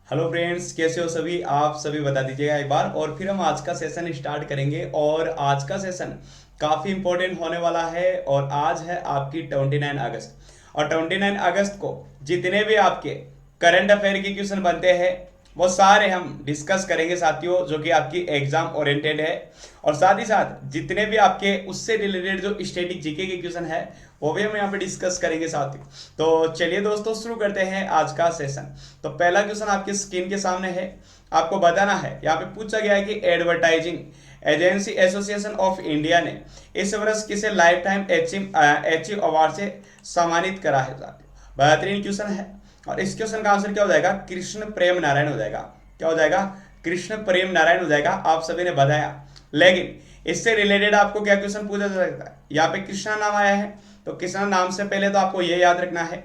Hello friends, कैसे हो सभी। आप सभी बता दीजिएगा एक बार, और फिर हम आज का सेशन स्टार्ट करेंगे। और आज का सेशन काफ़ी इंपॉर्टेंट होने वाला है। और आज है आपकी 29 अगस्त, और 29 अगस्त को जितने भी आपके करंट अफेयर के क्वेश्चन बनते हैं वो सारे हम डिस्कस करेंगे साथियों, जो कि आपकी एग्जाम ओरिएंटेड है। और साथ ही साथ जितने भी आपके उससे रिलेटेड जो स्टैटिक जीके के क्वेश्चन है वो भी हम यहाँ पे डिस्कस करेंगे साथियों। तो चलिए दोस्तों, शुरू करते हैं आज का सेशन। तो पहला क्वेश्चन आपकी स्क्रीन के सामने है। आपको बताना है, यहाँ पे पूछा गया है कि advertising agency association of India ने इस वर्ष किसे लाइफ टाइम अचीव अवार्ड से सम्मानित करा है साथियों। बेहतरीन क्वेश्चन है। और इस क्वेश्चन का आंसर क्या हो जाएगा? कृष्ण प्रेम नारायण हो जाएगा। क्या हो जाएगा? कृष्ण प्रेम नारायण हो जाएगा। आप सभी ने बताया, लेकिन इससे रिलेटेड आपको क्या क्वेश्चन पूछा जा सकता है? यहाँ पे कृष्णा नाम आया है, तो कृष्णा नाम से पहले तो आपको यह याद रखना है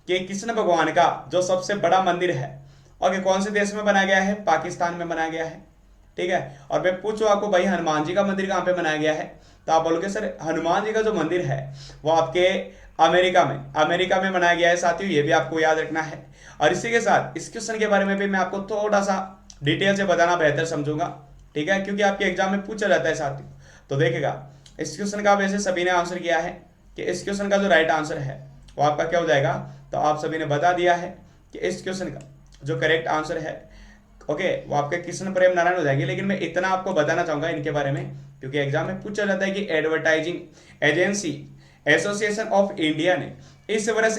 कि कृष्ण भगवान का जो सबसे बड़ा मंदिर है और कौन से देश में बनाया गया है? पाकिस्तान में बनाया गया है। ठीक है। और मैं पूछूं आपको, भाई हनुमान जी का मंदिर कहाँ पे बनाया गया है? तो आप बोलोगे सर हनुमान जी का जो मंदिर है वो आपके अमेरिका में बनाया गया है साथियों। ये भी आपको याद रखना है। और इसी के साथ इस क्वेश्चन के बारे में भी मैं आपको थोड़ा सा डिटेल से बताना बेहतर समझूंगा। ठीक है, क्योंकि आपके एग्जाम में पूछा जाता है साथियों। तो देखेगा, इस क्वेश्चन का वैसे सभी ने आंसर किया है कि इस क्वेश्चन का जो राइट आंसर है वो आपका क्या हो जाएगा। तो आप सभी ने बता दिया है कि इस क्वेश्चन का जो करेक्ट आंसर है, ओके, वो आपके कृष्ण प्रेम नारायण हो जाएंगे। लेकिन मैं इतना आपको बताना चाहूंगा इनके बारे में, क्योंकि एग्जाम में पूछा जाता है कि advertising agency association of India ने इस वर्ष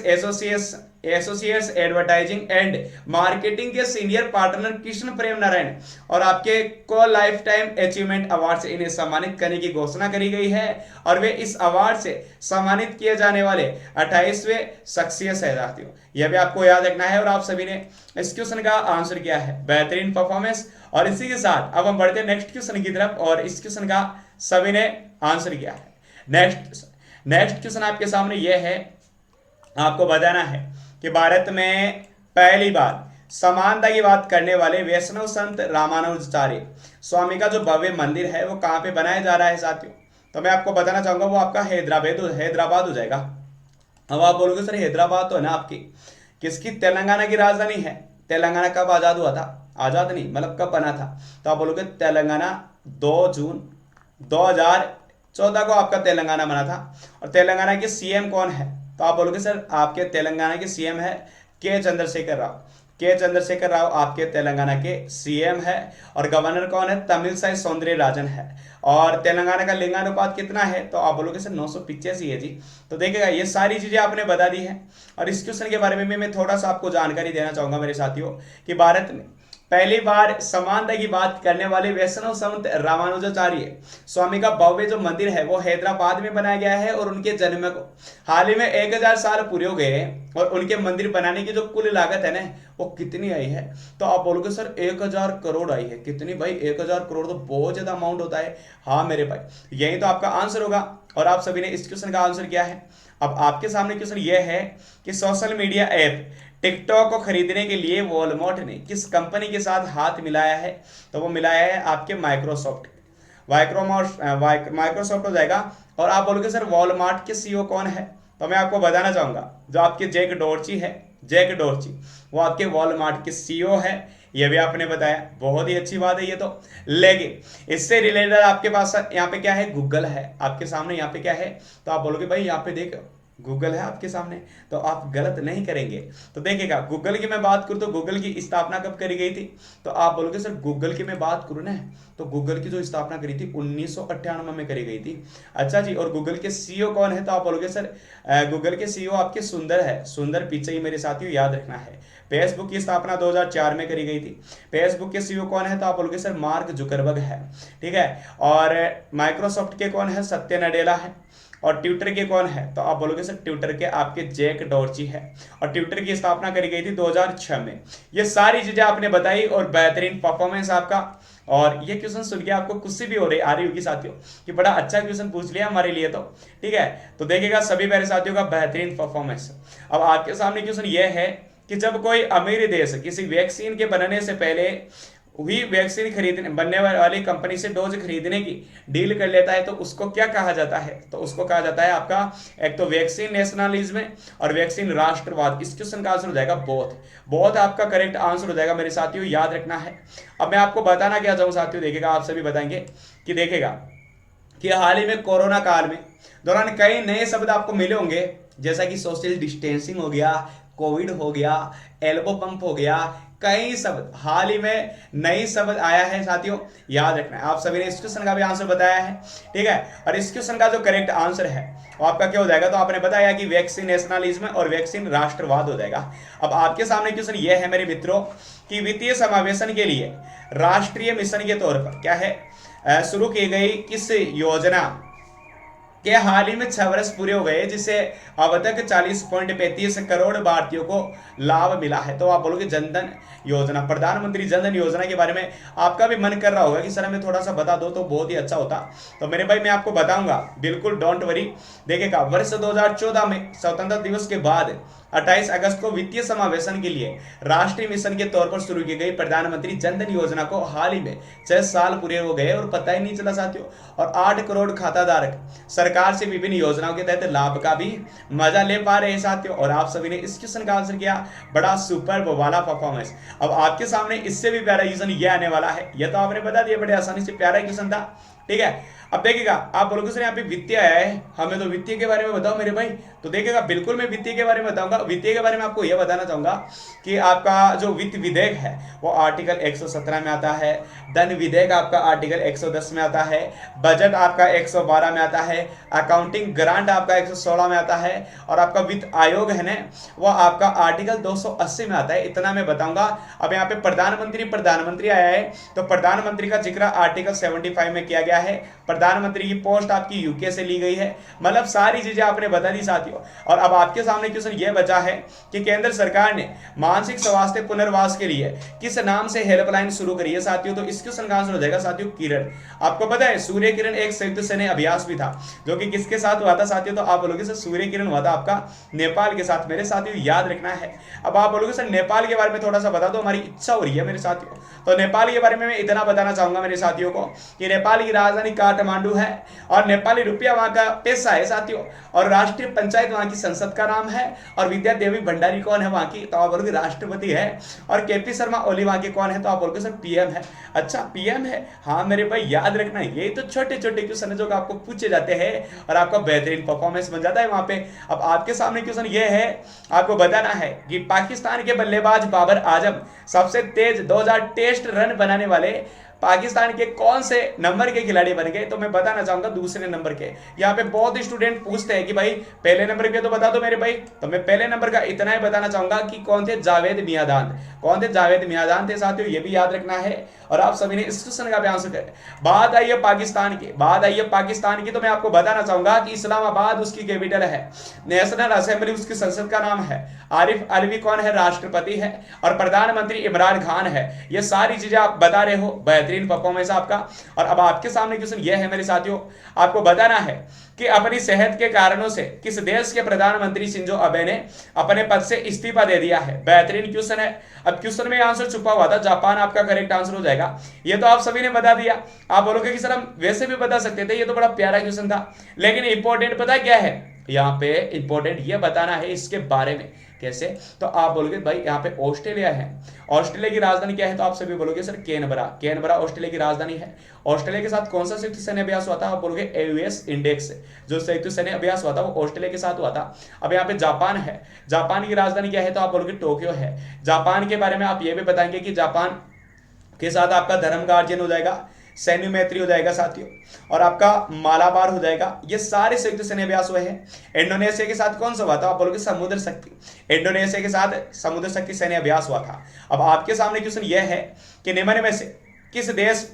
एसोसिएट्स एडवर्टाइजिंग एंड मार्केटिंग के सीनियर पार्टनर कृष्ण प्रेम नारायण और आपके को लाइफ टाइम अचीवमेंट अवार्ड से इन्हें सम्मानित करने की घोषणा करी गई है। और वे इस अवार्ड से सम्मानित किए जाने वाले 28वें शख्सियत है साथियों। यह भी आपको याद रखना है। और आप सभी ने इस क्वेश्चन का आंसर किया है, बेहतरीन परफॉर्मेंस। और इसी के साथ अब हम बढ़ते हैं नेक्स्ट क्वेश्चन की तरफ, और इस क्वेश्चन का सभी ने आंसर किया है। नेक्स्ट क्वेश्चन आपके सामने यह है। आपको बताना है कि भारत में पहली बार समानता की बात करने वाले वैष्णव संत रामानुजाचार्य स्वामी का जो भव्य मंदिर है वो कहाँ पे बनाया जा रहा है साथियों। तो मैं आपको बताना चाहूंगा, वो आपका हैदराबाद हो जाएगा। अब आप बोलोगे सर हैदराबाद तो है ना आपकी किसकी? तेलंगाना की राजधानी है। तेलंगाना कब आजाद हुआ था? आजाद नहीं, मतलब कब बना था? तो आप बोलोगे तेलंगाना 2 जून 2014 को आपका तेलंगाना बना था। और तेलंगाना के सीएम कौन है? तो आप बोलोगे सर आपके तेलंगाना के सीएम है के चंद्रशेखर राव। के चंद्रशेखर राव आपके तेलंगाना के सीएम है। और गवर्नर कौन है? तमिलसाई सौंदरराजन है। और तेलंगाना का लिंगानुपात कितना है? तो आप बोलोगे सर 985 है जी। तो देखिएगा, ये सारी चीजें आपने बता दी है। और इस क्वेश्चन के बारे में मैं थोड़ा सा आपको जानकारी देना चाहूंगा मेरे साथियों, कि भारत में पहली बार समानता की बात करने वाले वैष्णव संत रामानुजाचार्य स्वामी का भव्य जो मंदिर है वो हैदराबाद में बनाया गया है। और उनके जन्म को हाल ही में 1000 साल पूरे हो गए हैं। और उनके मंदिर बनाने की जो कुल लागत है ना, वो कितनी आई है? तो आप बोलोगे सर 1000 करोड़ आई है। कितनी भाई? 1000 करोड़ तो बहुत ज्यादा अमाउंट होता है। हाँ मेरे भाई, यही तो आपका आंसर होगा। और आप सभी ने इस क्वेश्चन का आंसर किया है। अब आपके सामने क्वेश्चन यह है कि सोशल मीडिया ऐप टिकटॉक को खरीदने के लिए वॉलमार्ट ने किस कंपनी के साथ हाथ मिलाया है? तो वो मिलाया है आपके माइक्रोसॉफ्ट माइक्रोसॉफ्ट हो जाएगा। और आप बोलोगे सर वॉलमार्ट के सीईओ कौन है? तो मैं आपको बताना चाहूंगा, जो आपके जैक डोर्ची है, जैक डोर्ची, वो आपके वॉलमार्ट के सीईओ है। ये भी आपने बताया, बहुत ही अच्छी बात है ये तो। लेकिन इससे रिलेटेड आपके पास यहाँ पे क्या है? गूगल है आपके सामने। यहाँ पे क्या है? तो आप बोलोगे भाई यहाँ पे देख गूगल है आपके सामने, तो आप गलत नहीं करेंगे। तो देखिएगा, गूगल की मैं बात करूं तो गूगल की स्थापना कब करी गई थी? तो आप बोलोगे सर गूगल की मैं बात करूं ना, तो गूगल की जो स्थापना करी थी 1998 में करी गई थी। अच्छा जी, और गूगल के सीईओ कौन है? तो आप बोलोगे सर गूगल के सीईओ आपके सुंदर है, सुंदर पिचई, मेरे साथियों याद रखना है। फेसबुक की स्थापना 2004 में करी गई थी। फेसबुक के सीईओ कौन है? तो आप बोलोगे सर मार्क जुकरबर्ग है। ठीक है। और माइक्रोसॉफ्ट के कौन है? सत्य नडेला है। और ट्विटर के कौन है? तो आप बोलोगे सर ट्विटर के आपके जैक डोर्ची है। और ट्विटर की स्थापना करी गई थी 2006 में। ये सारी चीजें आपने बताई और बेहतरीन परफॉर्मेंस आपका। और ये क्वेश्चन सुन के आपको खुशी भी आ रही होगी साथियों कि बड़ा अच्छा क्वेश्चन पूछ लिया हमारे लिए। तो ठीक है, तो देखिएगा सभी मेरे साथियों का बेहतरीन परफॉर्मेंस। अब आपके सामने क्वेश्चन ये है कि जब कोई अमीर देश किसी वैक्सीन के बनने से पहले हुई वैक्सीन खरीदने बनने वाली कंपनी से डोज खरीदने की डील कर लेता है तो उसको क्या कहा जाता है? तो उसको कहा जाता है आपका एक तो वैक्सीन नेशनलिज्म और वैक्सीन राष्ट्रवाद। इस क्वेश्चन का आंसर हो जाएगा बोथ। बोथ आपका करेक्ट आंसर हो जाएगा मेरे साथियों, याद रखना है। अब मैं आपको बताना क्या चाहूँ साथियों, देखिएगा आप सभी बताएंगे कि देखिएगा कि हाल ही में कोरोना काल में दौरान कई नए शब्द आपको मिले होंगे, जैसा कि सोशल डिस्टेंसिंग हो गया, कोविड हो गया, एल्बो पंप हो गया, कई शब्द हाल ही में नई शब्द आया है साथियों, याद रखना है। आप सभी ने इस क्वेश्चन का भी आंसर बताया है, ठीक है। और इस क्वेश्चन का जो करेक्ट आंसर है वो आपका क्या हो जाएगा? तो आपने बताया कि वैक्सीन नेशनलिज्म और वैक्सीन राष्ट्रवाद हो जाएगा। अब आपके सामने क्वेश्चन ये है मेरे मित्रों कि वित्तीय समावेशन के लिए राष्ट्रीय मिशन के तौर पर क्या है शुरू की गई किस योजना के हाल ही में 6 वर्ष पूरे हो गए, जिससे अब तक 40.35 करोड़ भारतीयों को लाभ मिला है? तो आप बोलोगे जनधन योजना, प्रधानमंत्री जनधन योजना के बारे में आपका भी मन कर रहा होगा कि सर हमें थोड़ा सा बता दो तो बहुत ही अच्छा होता। तो मेरे भाई मैं आपको बताऊंगा, बिल्कुल डोंट वरी। देखिएगा वर्ष 2014 में स्वतंत्रता दिवस के बाद 28 अगस्त को वित्तीय समावेशन के लिए राष्ट्रीय मिशन के तौर पर शुरू की गई प्रधानमंत्री जनधन योजना को हाल ही में 6 साल पूरे हो गए और पता ही नहीं चला साथियों। और 8 करोड़ खाता धारक सरकार से विभिन्न योजनाओं के तहत लाभ का भी मजा ले पा रहे हैं साथियों। और आप सभी ने इस क्वेश्चन का आंसर किया, बड़ा सुपर वाला परफॉर्मेंस। अब आपके सामने इससे भी प्यारा क्वेश्चन ये आने वाला है, ये तो आपने बता दिया, बड़े आसानी से प्यारा क्वेश्चन था, ठीक है। अब देखिएगा आप बोलोगे सर यहाँ पे वित्तीय आया है, हमें तो वित्तीय के बारे में बताओ मेरे भाई। तो देखिएगा बिल्कुल मैं वित्तीय के बारे में बताऊंगा। वित्तीय के बारे में आपको यह बताना चाहूंगा कि आपका जो वित्त विधेयक है वो आर्टिकल 117 में आता है, धन विधेयक आपका आर्टिकल 110 में आता है, बजट आपका 112 में आता है, अकाउंटिंग ग्रांट आपका 116 में आता है, और आपका वित्त आयोग है ना वो आपका आर्टिकल 280 में आता है। इतना मैं बताऊंगा। अब यहाँ पे प्रधानमंत्री आया है तो प्रधानमंत्री का जिक्र आर्टिकल 75 में किया गया है। प्रधानमंत्री की पोस्ट आपकी यूके से ली गई है, मतलब सारी चीजें आपने बता दी साथियों। और अब आपके सामने क्वेश्चन यह बचा है कि केंद्र सरकार ने मानसिक स्वास्थ्य पुनर्वास के लिए किस नाम से हेल्पलाइन शुरू करी है साथियों? तो इस क्वेश्चन का आंसर हो जाएगा साथियों किरण। आपको पता है सूर्य किरण एक संयुक्त सैन्य अभ्यास भी था, जो कि किसके साथ हुआ था साथियों? तो आप बोलोगे सर सूर्य किरण हुआ था आपका नेपाल के साथ। मेरे साथियों याद रखना है। अब आप बोलोगे सर नेपाल के बारे में थोड़ा सा बता दो, हमारी इच्छा हो रही है मेरे साथियों। तो नेपाल के बारे में मैं इतना बताना चाहूंगा मेरे साथियों को कि नेपाल की राजधानी काठमांडू है और नेपाली रुपया वहां का पैसा है साथियों, और राष्ट्रीय पंचायत वहां की संसद का नाम है, और विद्या देवी भंडारी कौन है वहां की? तो आप बोलोगे राष्ट्रपति है। और केपी शर्मा ओली वहां के कौन है? तो आप बोलोगे सर पीएम है। अच्छा पीएम है, हाँ मेरे भाई याद रखना, ये तो छोटे छोटे क्वेश्चन है जो आपको पूछे जाते हैं और आपका बेहतरीन परफॉर्मेंस बन जाता है वहां पे। अब आपके सामने क्वेश्चन ये है, आपको बताना है कि पाकिस्तान के बल्लेबाज बाबर आजम सबसे तेज 2000 टेस्ट रन बनाने वाले पाकिस्तान के कौन से नंबर के खिलाड़ी बन गए? तो मैं बताना चाहूंगा दूसरे नंबर के। यहाँ पे बहुत स्टूडेंट पूछते हैं कि भाई पहले नंबर के तो बता दो मेरे भाई। तो मैं पहले नंबर का इतना ही बताना चाहूंगा कि कौन थे? जावेद मियादाद। कौन थे? जावेद मियादाद थे साथियों, ये भी याद रखना है। और आप सभी ने इस क्वेश्चन का भी आंसर किया। बात आई है पाकिस्तान की, बात आई है पाकिस्तान की, तो मैं आपको बताना चाहूंगा कि इस्लामाबाद उसकी कैपिटल है, नेशनल असेंबली उसकी संसद का नाम है, आरिफ अलवी कौन है? राष्ट्रपति है, और प्रधानमंत्री इमरान खान है। ये सारी चीजें आप बता रहे हो, बेहतरीन परफॉर्मेंस आपका। और अब आपके सामने क्वेश्चन यह है मेरे साथियों, आपको बताना है कि अपनी सेहत के कारणों से किस देश के प्रधानमंत्री शिंजो अबे ने अपने पद से इस्तीफा दे दिया है? बेहतरीन क्वेश्चन है। अब क्वेश्चन में आंसर छुपा हुआ था, जापान आपका करेक्ट आंसर हो जाएगा। ये तो आप सभी ने बता दिया। आप बोलोगे कि सर हम वैसे भी बता सकते थे, ये तो बड़ा प्यारा क्वेश्चन था, लेकिन इंपॉर्टेंट पता क्या है? यहाँ पे इंपॉर्टेंट ये बताना है इसके बारे में। कैसे? तो आप बोलोगे भाई यहाँ पे ऑस्ट्रेलिया है, ऑस्ट्रेलिया की राजधानी क्या है? तो आप सभी बोलोगे सर कैनबरा। कैनबरा ऑस्ट्रेलिया की राजधानी है। ऑस्ट्रेलिया के साथ कौन सा संयुक्त सैन्य अभ्यास हुआ था? आप बोलोगे एयूएस इंडेक्स, जो संयुक्त सैन्य अभ्यास हुआ था वो ऑस्ट्रेलिया के साथ हुआ था। अब यहाँ पे जापान है, जापान की राजधानी क्या है? तो आप बोलोगे टोक्यो है। जापान के बारे में आप ये भी बताएंगे कि जापान के साथ आपका धर्म का अर्जन हो जाएगा, सैन्य मैत्री हो जाएगा साथियों, और आपका मालाबार हो जाएगा। ये सारे संयुक्त सैन्य अभ्यास हुए हैं। इंडोनेशिया के साथ कौन सा हुआ था? आप बोलोगे समुद्र शक्ति। इंडोनेशिया के साथ समुद्र शक्ति सैन्य अभ्यास हुआ था। अब आपके सामने क्वेश्चन यह है कि निम्न में से किस देश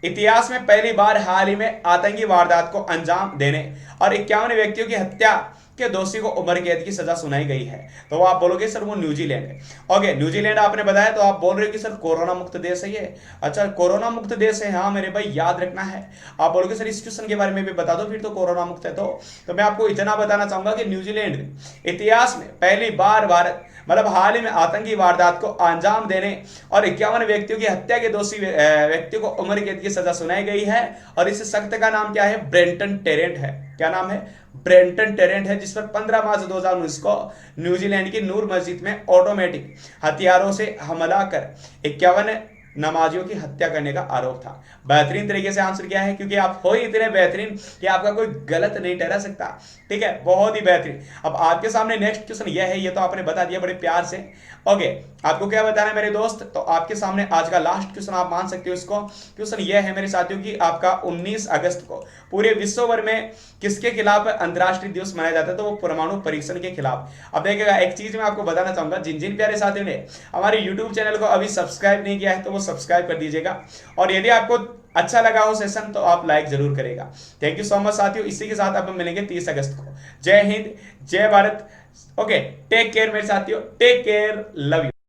इतिहास में पहली बार हाल ही में आतंकी वारदात को अंजाम देने और 51 व्यक्तियों की हत्या कि दोषी को उम्र कैद की सजा सुनाई गई है, तो वो आप बोलोगे सर वो न्यूजीलैंड है। ओके, न्यूजीलैंड आपने बताया तो आप बोल रहे हो कि सर कोरोना मुक्त देश है ये। अच्छा, कोरोना मुक्त देश है, हाँ मेरे भाई याद रखना है। आप बोलोगे सर इस क्वेश्चन के बारे में भी बता दो, फिर तो कोरोना मुक्त है। तो मैं आपको इतना बताना चाहूंगा कि न्यूजीलैंड इतिहास में पहली बार भारत मतलब हाल ही में आतंकी वारदात को अंजाम देने और 51 व्यक्तियों की हत्या के दोषी व्यक्तियों को उम्र कैद की सजा सुनाई गई है। और इस सख्त का नाम क्या है? ब्रेंटन टेरेंट है। क्या नाम है? ब्रेंटन टेरेंट है, जिस पर 15 मार्च 2019 को न्यूजीलैंड की नूर मस्जिद में ऑटोमेटिक हथियारों से हमला कर 51 नमाजियों की हत्या करने का आरोप था। बेहतरीन तरीके से आंसर किया है, क्योंकि आप हो ही इतने बेहतरीन कि आपका कोई गलत नहीं ठहरा सकता। ठीक है, बहुत ही बेहतरीन। अब आपके सामने नेक्स्ट क्वेश्चन यह है, ये तो आपने बता दिया बड़े प्यार से। ओके, आपको क्या बताना है मेरे दोस्त? तो आपके सामने आज का लास्ट क्वेश्चन आप मान सकते हो इसको। क्वेश्चन यह है मेरे साथियों की आपका 19 अगस्त को पूरे विश्व भर में किसके खिलाफ अंतरराष्ट्रीय दिवस मनाया जाता है? तो वो परमाणु परीक्षण के खिलाफ। अब देखिएगा, एक चीज मैं आपको बताना चाहूंगा, जिन जिन प्यारे साथियों ने हमारे यूट्यूब चैनल को अभी सब्सक्राइब नहीं किया है तो वो सब्सक्राइब कर दीजिएगा। और यदि आपको अच्छा लगा हो सेशन तो आप लाइक जरूर करेगा। थैंक यू सो मच साथियों। इसी के साथ अब हम मिलेंगे 30 अगस्त को। जय हिंद, जय भारत। ओके, टेक केयर मेरे साथियों, टेक केयर, लव यू।